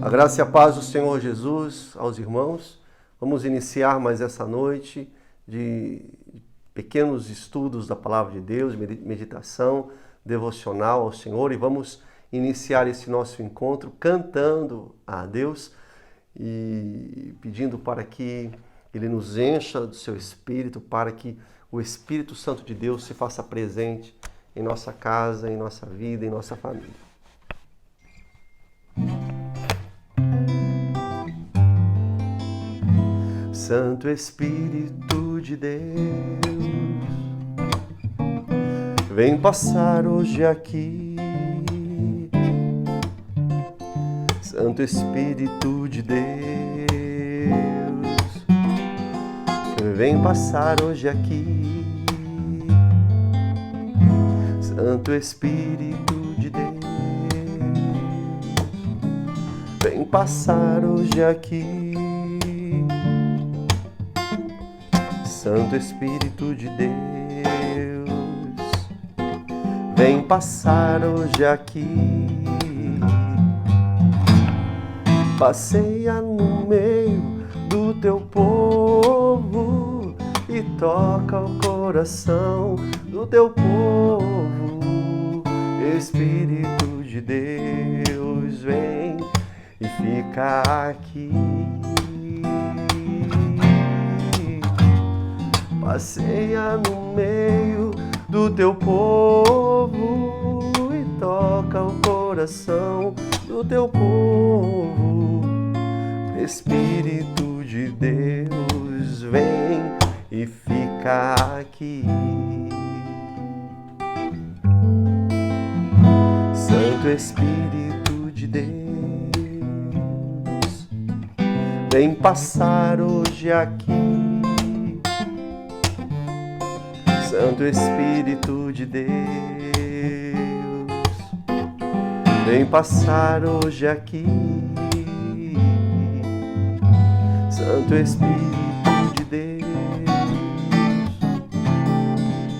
A graça e a paz do Senhor Jesus aos irmãos. Vamos iniciar mais essa noite de pequenos estudos da Palavra de Deus, meditação devocional ao Senhor, e vamos iniciar esse nosso encontro cantando a Deus e pedindo para que Ele nos encha do seu Espírito, para que o Espírito Santo de Deus se faça presente em nossa casa, em nossa vida, em nossa família. Santo Espírito de Deus, vem passar hoje aqui. Santo Espírito de Deus, vem passar hoje aqui. Santo Espírito de Deus, vem passar hoje aqui. Santo Espírito de Deus, vem passar hoje aqui. Passeia no meio do teu povo e toca o coração do teu povo. Espírito de Deus, vem e fica aqui. Passeia no meio do teu povo e toca o coração do teu povo. Espírito de Deus, vem e fica aqui. Santo Espírito de Deus, vem passar hoje aqui. Santo Espírito de Deus, vem passar hoje aqui. Santo Espírito de Deus,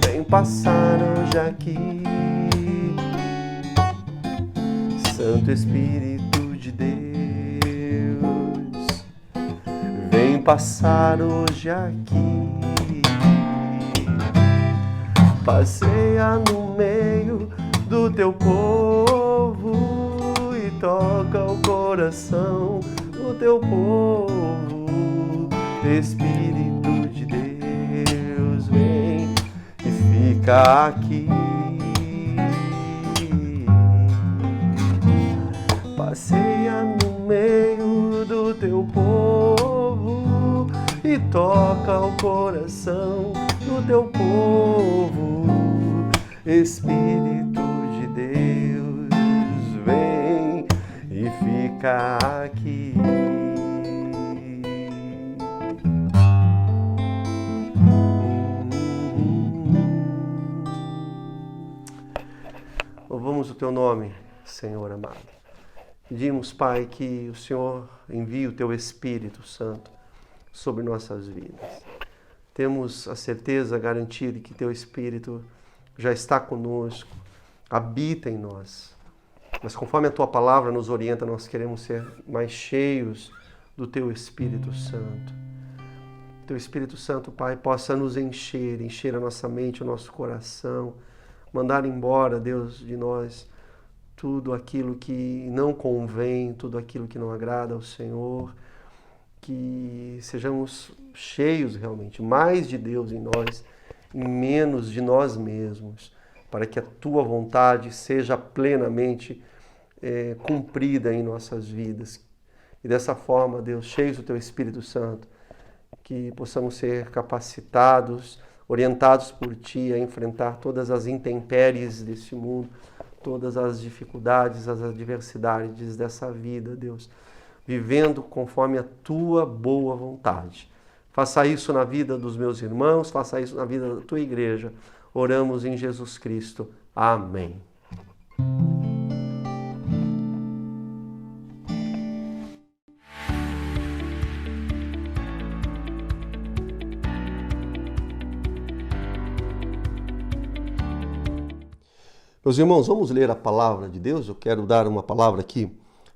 vem passar hoje aqui. Santo Espírito de Deus, vem passar hoje aqui. Passeia no meio do teu povo e toca o coração do teu povo. Espírito de Deus, vem e fica aqui. Passeia no meio do teu povo e toca o coração do teu povo. Espírito de Deus, vem e fica aqui. Louvamos o teu nome, Senhor amado. Pedimos, Pai, que o Senhor envie o teu Espírito Santo sobre nossas vidas. Temos a certeza, a garantia de que teu Espírito já está conosco, habita em nós. Mas conforme a tua palavra nos orienta, nós queremos ser mais cheios do teu Espírito Santo. Teu Espírito Santo, Pai, possa nos encher a nossa mente, o nosso coração, mandar embora, Deus, de nós tudo aquilo que não convém, tudo aquilo que não agrada ao Senhor. Que sejamos cheios realmente, mais de Deus em nós e menos de nós mesmos, para que a tua vontade seja plenamente cumprida em nossas vidas. E dessa forma, Deus, cheios do teu Espírito Santo, que possamos ser capacitados, orientados por ti a enfrentar todas as intempéries desse mundo, todas as dificuldades, as adversidades dessa vida, Deus, vivendo conforme a tua boa vontade. Faça isso na vida dos meus irmãos, faça isso na vida da tua igreja. Oramos em Jesus Cristo. Amém. Meus irmãos, vamos ler a palavra de Deus. Eu quero dar uma palavra aqui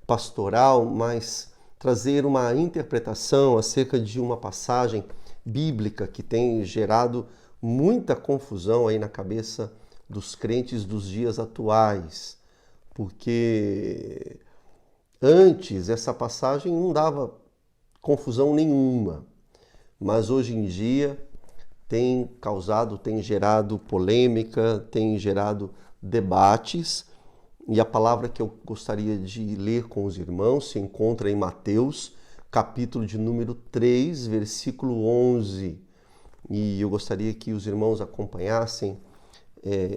pastoral, mas trazer uma interpretação acerca de uma passagem bíblica que tem gerado muita confusão aí na cabeça dos crentes dos dias atuais, porque antes essa passagem não dava confusão nenhuma, mas hoje em dia tem gerado polêmica, tem gerado debates, e a palavra que eu gostaria de ler com os irmãos se encontra em Mateus, capítulo de número 3, versículo 11. E eu gostaria que os irmãos acompanhassem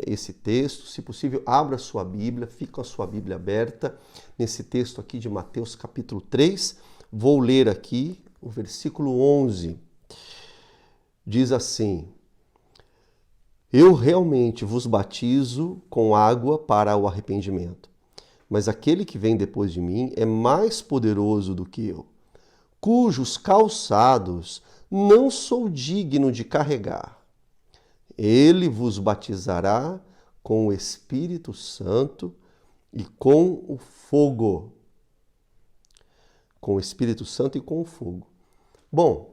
esse texto. Se possível, abra a sua Bíblia, fique com a sua Bíblia aberta nesse texto aqui de Mateus, capítulo 3. Vou ler aqui o versículo 11. Diz assim: Eu realmente vos batizo com água para o arrependimento, mas aquele que vem depois de mim é mais poderoso do que eu, cujos calçados não sou digno de carregar. Ele vos batizará com o Espírito Santo e com o fogo. Com o Espírito Santo e com o fogo. Bom,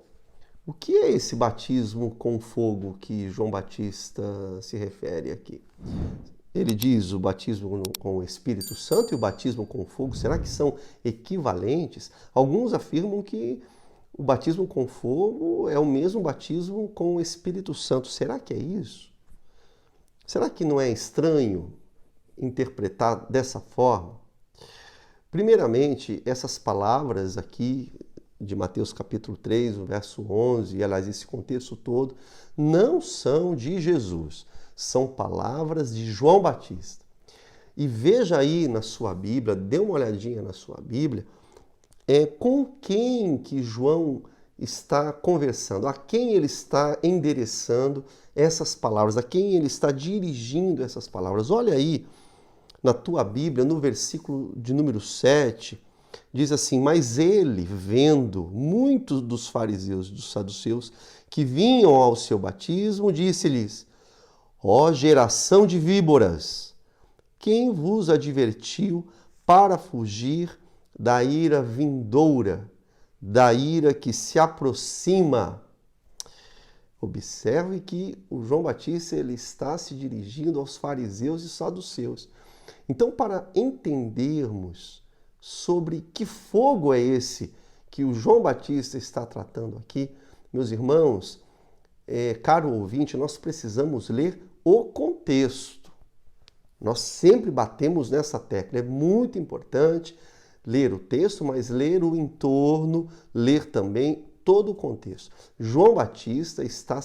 o que é esse batismo com fogo que João Batista se refere aqui? Ele diz o batismo com o Espírito Santo e o batismo com fogo, será que são equivalentes? Alguns afirmam que o batismo com fogo é o mesmo batismo com o Espírito Santo. Será que é isso? Será que não é estranho interpretar dessa forma? Primeiramente, essas palavras aqui de Mateus capítulo 3, o verso 11, e aliás, esse contexto todo, não são de Jesus, são palavras de João Batista. E veja aí na sua Bíblia, dê uma olhadinha na sua Bíblia, com quem que João está conversando, a quem ele está endereçando essas palavras, a quem ele está dirigindo essas palavras. Olha aí na tua Bíblia, no versículo de número 7, diz assim: Mas ele, vendo muitos dos fariseus e dos saduceus que vinham ao seu batismo, disse-lhes: Ó geração de víboras, quem vos advertiu para fugir da ira vindoura, da ira que se aproxima? Observe que o João Batista ele está se dirigindo aos fariseus e saduceus. Então, para entendermos sobre que fogo é esse que o João Batista está tratando aqui, meus irmãos, caro ouvinte, nós precisamos ler o contexto. Nós sempre batemos nessa tecla. É muito importante ler o texto, mas ler o entorno, ler também todo o contexto. João Batista está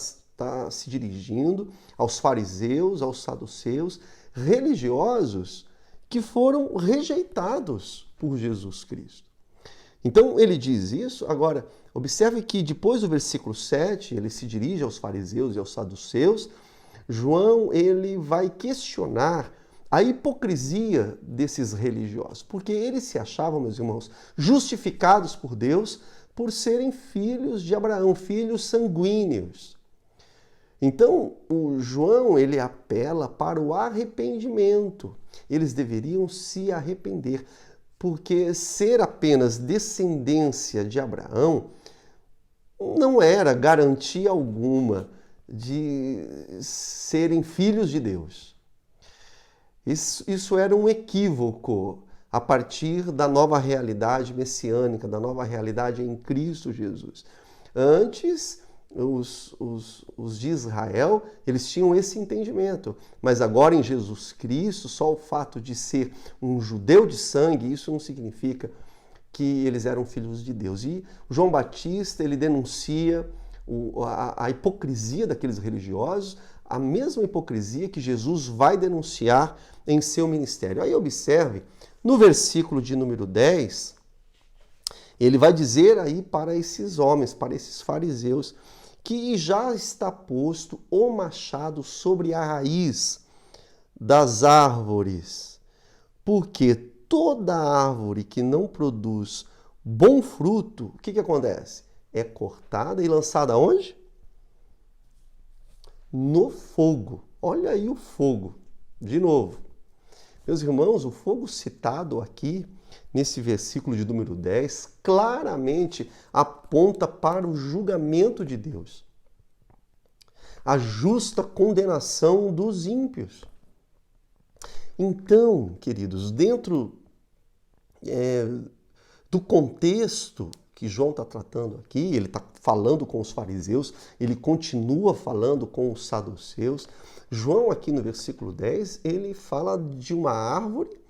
se dirigindo aos fariseus, aos saduceus, religiosos que foram rejeitados por Jesus Cristo. Então ele diz isso. Agora, observe que depois do versículo 7, ele se dirige aos fariseus e aos saduceus. João ele vai questionar a hipocrisia desses religiosos, porque eles se achavam, meus irmãos, justificados por Deus por serem filhos de Abraão, filhos sanguíneos. Então, o João ele apela para o arrependimento. Eles deveriam se arrepender, porque ser apenas descendência de Abraão não era garantia alguma de serem filhos de Deus. Isso era um equívoco a partir da nova realidade messiânica, da nova realidade em Cristo Jesus. Antes, os de Israel, eles tinham esse entendimento, mas agora em Jesus Cristo, só o fato de ser um judeu de sangue, isso não significa que eles eram filhos de Deus. E João Batista, ele denuncia a hipocrisia daqueles religiosos, a mesma hipocrisia que Jesus vai denunciar em seu ministério. Aí observe, no versículo de número 10, ele vai dizer aí para esses homens, para esses fariseus, que já está posto o machado sobre a raiz das árvores, porque toda árvore que não produz bom fruto, o que acontece? É cortada e lançada onde? No fogo. Olha aí o fogo, de novo. Meus irmãos, o fogo citado aqui, nesse versículo de número 10, claramente aponta para o julgamento de Deus, a justa condenação dos ímpios. Então, queridos, dentro do contexto que João está tratando aqui, ele está falando com os fariseus, ele continua falando com os saduceus. João, aqui no versículo 10, ele fala de uma árvore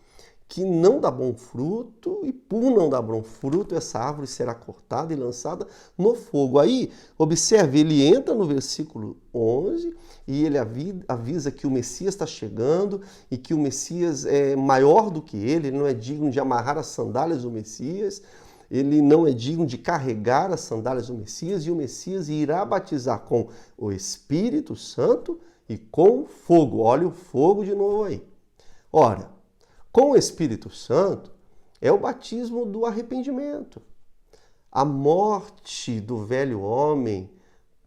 que não dá bom fruto, e por não dar bom fruto, essa árvore será cortada e lançada no fogo. Aí, observe, ele entra no versículo 11 e ele avisa que o Messias está chegando e que o Messias é maior do que ele não é digno de amarrar as sandálias do Messias, ele não é digno de carregar as sandálias do Messias, e o Messias irá batizar com o Espírito Santo e com fogo. Olha o fogo de novo aí. Ora, com o Espírito Santo é o batismo do arrependimento. A morte do velho homem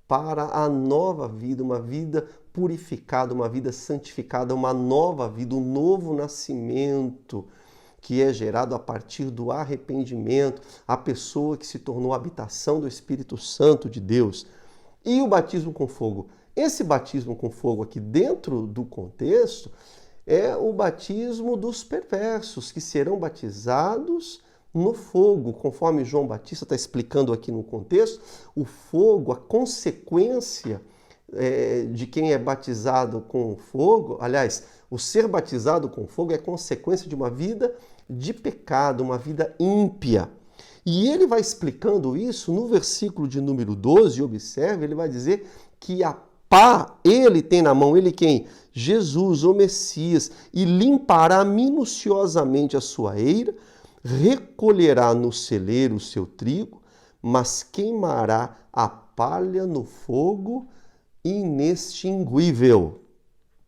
para a nova vida, uma vida purificada, uma vida santificada, uma nova vida, um novo nascimento que é gerado a partir do arrependimento, a pessoa que se tornou a habitação do Espírito Santo de Deus. E o batismo com fogo. Esse batismo com fogo aqui dentro do contexto é o batismo dos perversos, que serão batizados no fogo, conforme João Batista está explicando aqui no contexto. O fogo, a consequência de quem é batizado com fogo, aliás, o ser batizado com fogo é consequência de uma vida de pecado, uma vida ímpia. E ele vai explicando isso no versículo de número 12, observe, ele vai dizer que a pá ele tem na mão, ele quem? Jesus, o Messias, e limpará minuciosamente a sua eira, recolherá no celeiro o seu trigo, mas queimará a palha no fogo inextinguível.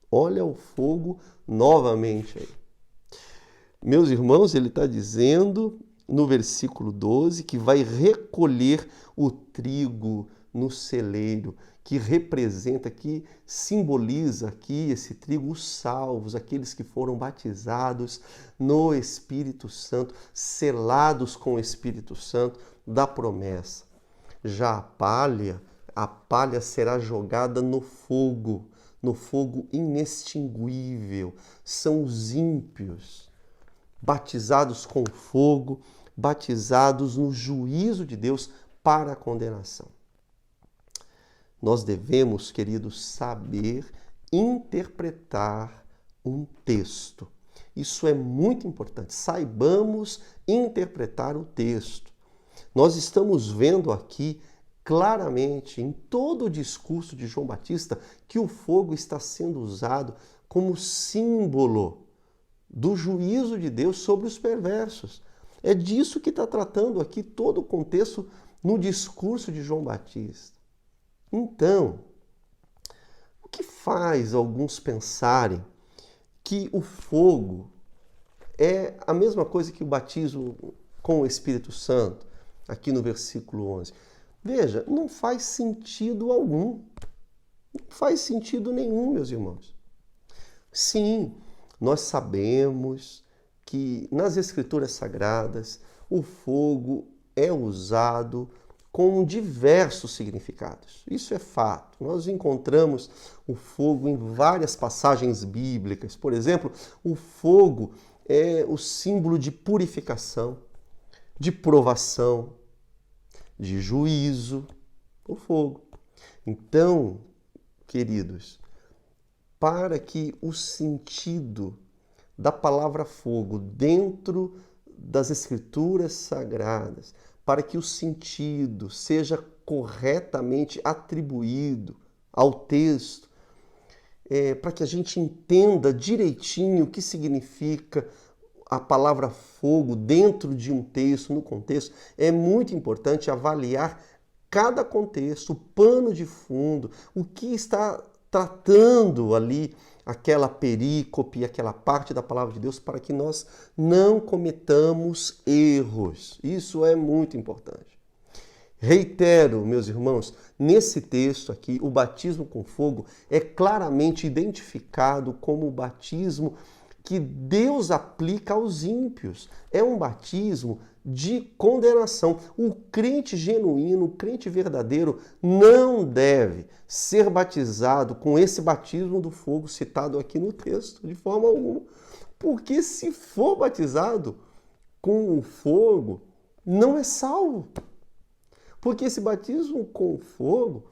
Olha o fogo novamente aí. Meus irmãos, ele está dizendo no versículo 12 que vai recolher o trigo no celeiro, que representa, que simboliza aqui esse trigo, os salvos, aqueles que foram batizados no Espírito Santo, selados com o Espírito Santo da promessa. Já a palha será jogada no fogo inextinguível. São os ímpios, batizados com fogo, batizados no juízo de Deus para a condenação. Nós devemos, queridos, saber interpretar um texto. Isso é muito importante. Saibamos interpretar o texto. Nós estamos vendo aqui claramente, em todo o discurso de João Batista, que o fogo está sendo usado como símbolo do juízo de Deus sobre os perversos. É disso que está tratando aqui todo o contexto no discurso de João Batista. Então, o que faz alguns pensarem que o fogo é a mesma coisa que o batismo com o Espírito Santo, aqui no versículo 11? Veja, não faz sentido algum. Não faz sentido nenhum, meus irmãos. Sim, nós sabemos que nas Escrituras Sagradas o fogo é usado com diversos significados. Isso é fato. Nós encontramos o fogo em várias passagens bíblicas. Por exemplo, o fogo é o símbolo de purificação, de provação, de juízo, o fogo. Então, queridos, para que o sentido da palavra fogo dentro das Escrituras Sagradas, para que o sentido seja corretamente atribuído ao texto, para que a gente entenda direitinho o que significa a palavra fogo dentro de um texto, no contexto, é muito importante avaliar cada contexto, o pano de fundo, o que está tratando ali aquela perícope, aquela parte da palavra de Deus, para que nós não cometamos erros. Isso é muito importante. Reitero, meus irmãos, nesse texto aqui, o batismo com fogo é claramente identificado como o batismo que Deus aplica aos ímpios. É um batismo de condenação. O crente genuíno, o crente verdadeiro, não deve ser batizado com esse batismo do fogo citado aqui no texto, de forma alguma. Porque se for batizado com o fogo, não é salvo. Porque esse batismo com fogo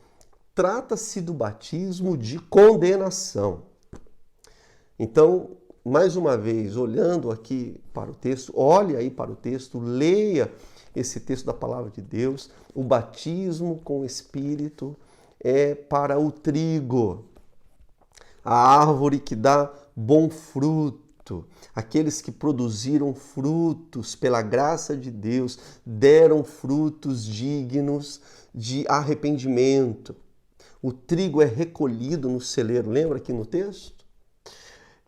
trata-se do batismo de condenação. Então, mais uma vez, olhando aqui para o texto, olhe aí para o texto, leia esse texto da palavra de Deus. O batismo com o Espírito é para o trigo, a árvore que dá bom fruto. Aqueles que produziram frutos pela graça de Deus, deram frutos dignos de arrependimento. O trigo é recolhido no celeiro, lembra aqui no texto?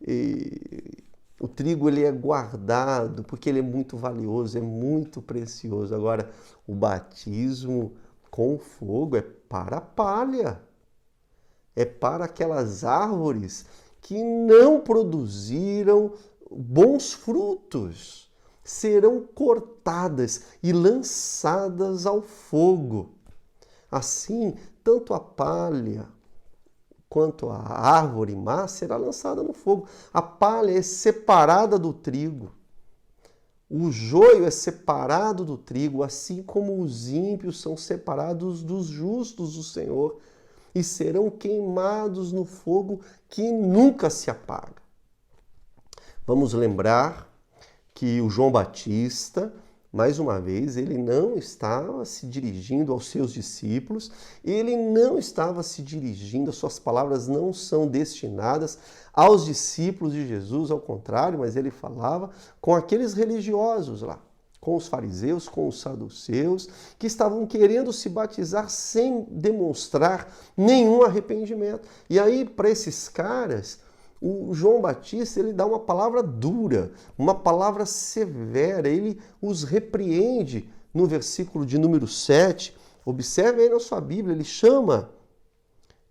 E o trigo ele é guardado porque ele é muito valioso, é muito precioso. Agora, o batismo com fogo é para a palha, é para aquelas árvores que não produziram bons frutos. Serão cortadas e lançadas ao fogo. Assim, tanto a palha quanto a árvore má será lançada no fogo. A palha é separada do trigo. O joio é separado do trigo, assim como os ímpios são separados dos justos do Senhor e serão queimados no fogo que nunca se apaga. Vamos lembrar que o João Batista, mais uma vez, ele não estava se dirigindo aos seus discípulos, ele não estava se dirigindo, as suas palavras não são destinadas aos discípulos de Jesus, ao contrário, mas ele falava com aqueles religiosos lá, com os fariseus, com os saduceus, que estavam querendo se batizar sem demonstrar nenhum arrependimento. E aí, para esses caras, o João Batista ele dá uma palavra dura, uma palavra severa, ele os repreende no versículo de número 7. Observe aí na sua Bíblia, ele chama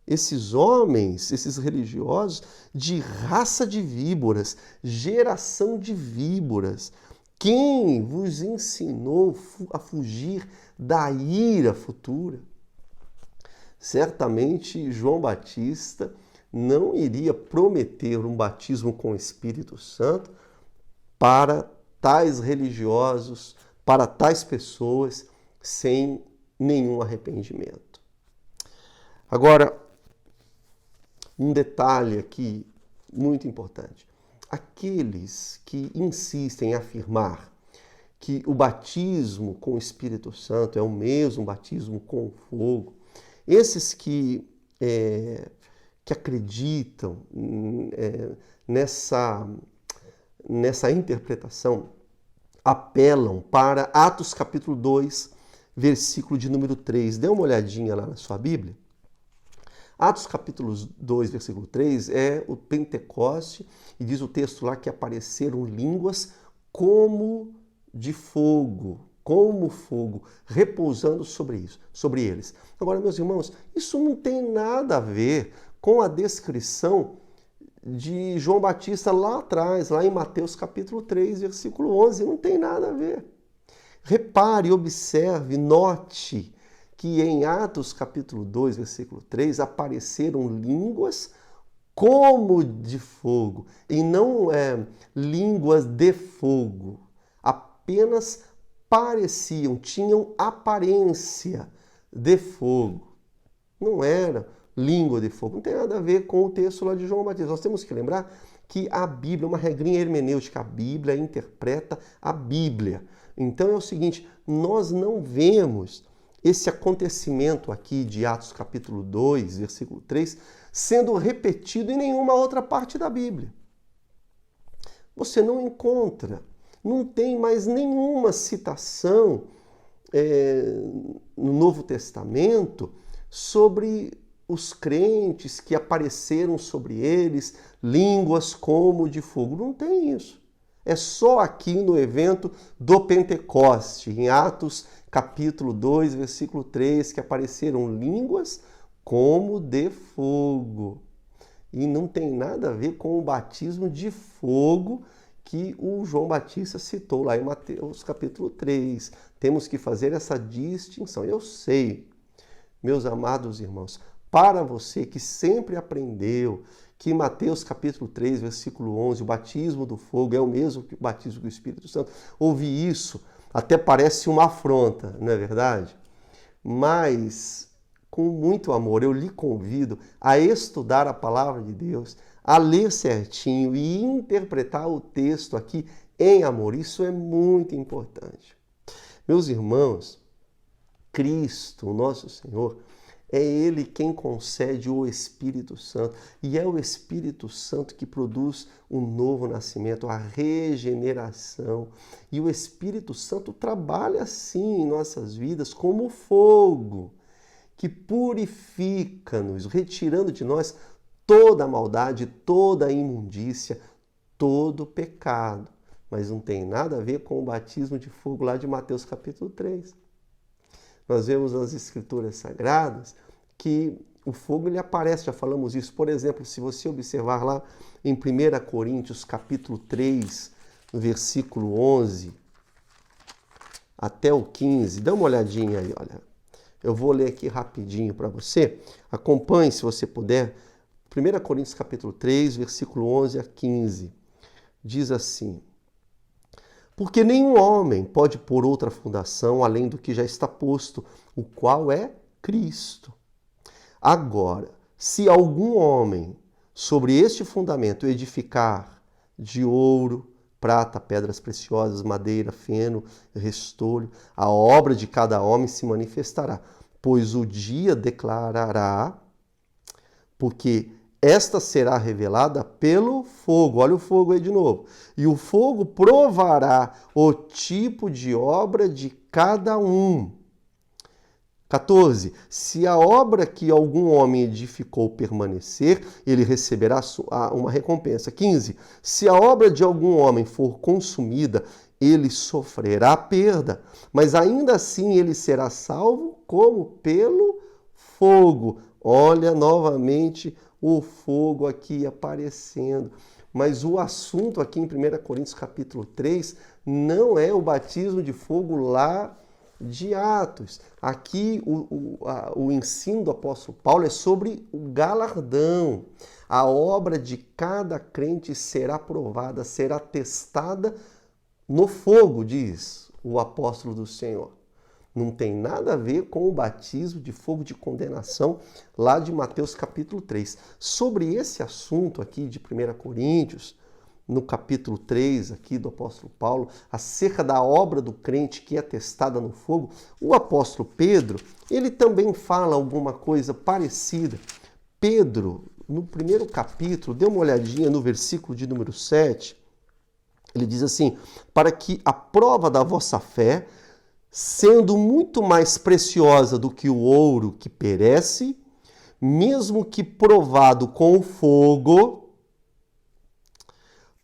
esses homens, esses religiosos, de raça de víboras, geração de víboras. Quem vos ensinou a fugir da ira futura? Certamente João Batista não iria prometer um batismo com o Espírito Santo para tais religiosos, para tais pessoas, sem nenhum arrependimento. Agora, um detalhe aqui muito importante. Aqueles que insistem em afirmar que o batismo com o Espírito Santo é o mesmo batismo com fogo, esses que acreditam nessa interpretação, apelam para Atos capítulo 2, versículo de número 3. Dê uma olhadinha lá na sua Bíblia. Atos capítulo 2, versículo 3 é o Pentecoste, e diz o texto lá que apareceram línguas como de fogo, repousando sobre eles. Agora, meus irmãos, isso não tem nada a ver com a descrição de João Batista lá atrás, lá em Mateus capítulo 3, versículo 11. Não tem nada a ver. Repare, observe, note que em Atos capítulo 2, versículo 3, apareceram línguas como de fogo, e não línguas de fogo. Apenas pareciam, tinham aparência de fogo. Não era língua de fogo. Não tem nada a ver com o texto lá de João Batista. Nós temos que lembrar que a Bíblia, uma regrinha hermenêutica, a Bíblia interpreta a Bíblia. Então é o seguinte, nós não vemos esse acontecimento aqui de Atos capítulo 2, versículo 3, sendo repetido em nenhuma outra parte da Bíblia. Você não encontra, não tem mais nenhuma citação no Novo Testamento sobre os crentes que apareceram sobre eles línguas como de fogo. Não tem isso. É só aqui no evento do Pentecoste, em Atos capítulo 2, versículo 3, que apareceram línguas como de fogo. E não tem nada a ver com o batismo de fogo que o João Batista citou lá em Mateus capítulo 3. Temos que fazer essa distinção. Eu sei, meus amados irmãos, para você que sempre aprendeu que em Mateus capítulo 3, versículo 11, o batismo do fogo é o mesmo que o batismo do Espírito Santo, ouvir isso até parece uma afronta, não é verdade? Mas, com muito amor, eu lhe convido a estudar a palavra de Deus, a ler certinho e interpretar o texto aqui em amor. Isso é muito importante. Meus irmãos, Cristo, o nosso Senhor, é Ele quem concede o Espírito Santo. E é o Espírito Santo que produz o novo nascimento, a regeneração. E o Espírito Santo trabalha assim em nossas vidas como fogo, que purifica-nos, retirando de nós toda a maldade, toda a imundícia, todo o pecado. Mas não tem nada a ver com o batismo de fogo lá de Mateus capítulo 3. Nós vemos nas Escrituras Sagradas que o fogo ele aparece, já falamos isso. Por exemplo, se você observar lá em 1 Coríntios capítulo 3, no versículo 11 até o 15, dá uma olhadinha aí, olha. Eu vou ler aqui rapidinho para você. Acompanhe, se você puder. 1 Coríntios capítulo 3, versículo 11 a 15. Diz assim: porque nenhum homem pode pôr outra fundação além do que já está posto, o qual é Cristo. Agora, se algum homem sobre este fundamento edificar de ouro, prata, pedras preciosas, madeira, feno, restolho, a obra de cada homem se manifestará, pois o dia declarará, porque esta será revelada pelo fogo. Olha o fogo aí de novo. E o fogo provará o tipo de obra de cada um. 14. Se a obra que algum homem edificou permanecer, ele receberá uma recompensa. 15. Se a obra de algum homem for consumida, ele sofrerá perda, mas ainda assim ele será salvo como pelo fogo. Olha novamente o fogo aqui aparecendo. Mas o assunto aqui em 1 Coríntios capítulo 3 não é o batismo de fogo lá de Atos. Aqui o ensino do apóstolo Paulo é sobre o galardão. A obra de cada crente será provada, será testada no fogo, diz o apóstolo do Senhor. Não tem nada a ver com o batismo de fogo de condenação lá de Mateus capítulo 3. Sobre esse assunto aqui de 1 Coríntios, no capítulo 3 aqui do apóstolo Paulo, acerca da obra do crente que é testada no fogo, o apóstolo Pedro, ele também fala alguma coisa parecida. Pedro, no primeiro capítulo, dê uma olhadinha no versículo de número 7, ele diz assim: para que a prova da vossa fé, sendo muito mais preciosa do que o ouro que perece, mesmo que provado com o fogo,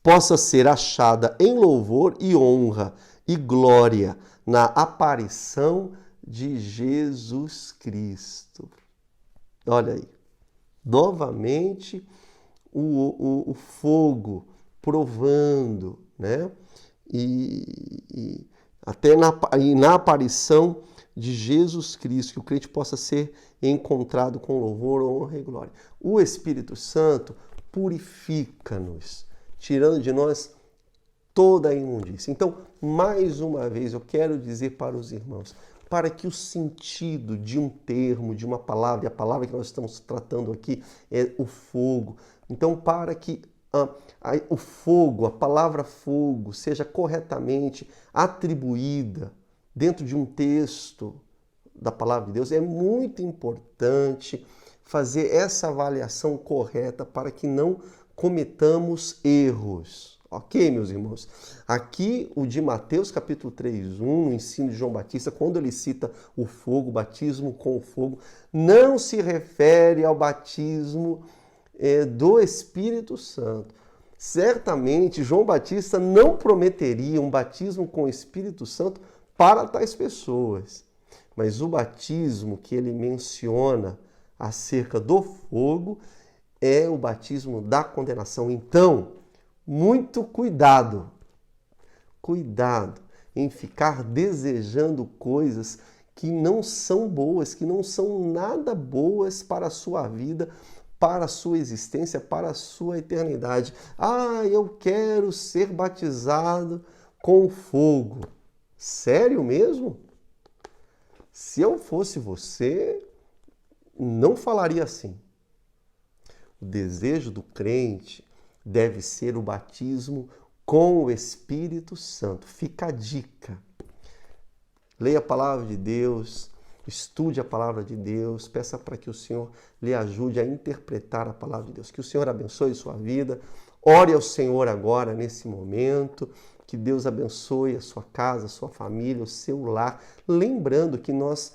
possa ser achada em louvor e honra e glória na aparição de Jesus Cristo. Olha aí, novamente o fogo provando, né? E até na aparição de Jesus Cristo, que o crente possa ser encontrado com louvor, honra e glória. O Espírito Santo purifica-nos, tirando de nós toda a imundícia. Então, mais uma vez, eu quero dizer para os irmãos, para que o sentido de um termo, de uma palavra, e a palavra que nós estamos tratando aqui é o fogo. Então, para que o fogo, a palavra fogo, seja corretamente atribuída dentro de um texto da palavra de Deus, é muito importante fazer essa avaliação correta para que não cometamos erros. Ok, meus irmãos? Aqui o de Mateus capítulo 3:1, no ensino de João Batista, quando ele cita o fogo, o batismo com o fogo, não se refere ao batismo do Espírito Santo. Certamente João Batista não prometeria um batismo com o Espírito Santo para tais pessoas. Mas o batismo que ele menciona acerca do fogo é o batismo da condenação. Então, muito cuidado. Cuidado em ficar desejando coisas que não são boas, que não são nada boas para a sua vida, para a sua existência, para a sua eternidade. Ah, eu quero ser batizado com fogo. Sério mesmo? Se eu fosse você, não falaria assim. O desejo do crente deve ser o batismo com o Espírito Santo. Fica a dica. Leia a palavra de Deus, estude a palavra de Deus, peça para que o Senhor lhe ajude a interpretar a palavra de Deus. Que o Senhor abençoe sua vida. Ore ao Senhor agora, nesse momento. Que Deus abençoe a sua casa, a sua família, o seu lar. Lembrando que nós,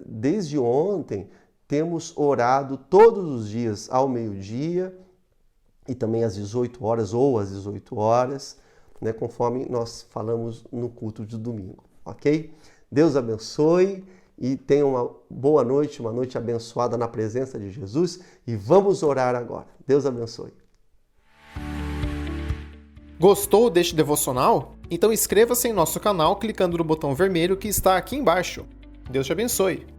desde ontem, temos orado todos os dias ao meio-dia e também às 18 horas ou às 18 horas, né, conforme nós falamos no culto de domingo. Ok? Deus abençoe e tenha uma boa noite, uma noite abençoada na presença de Jesus e vamos orar agora. Deus abençoe. Gostou deste devocional? Então inscreva-se em nosso canal clicando no botão vermelho que está aqui embaixo. Deus te abençoe.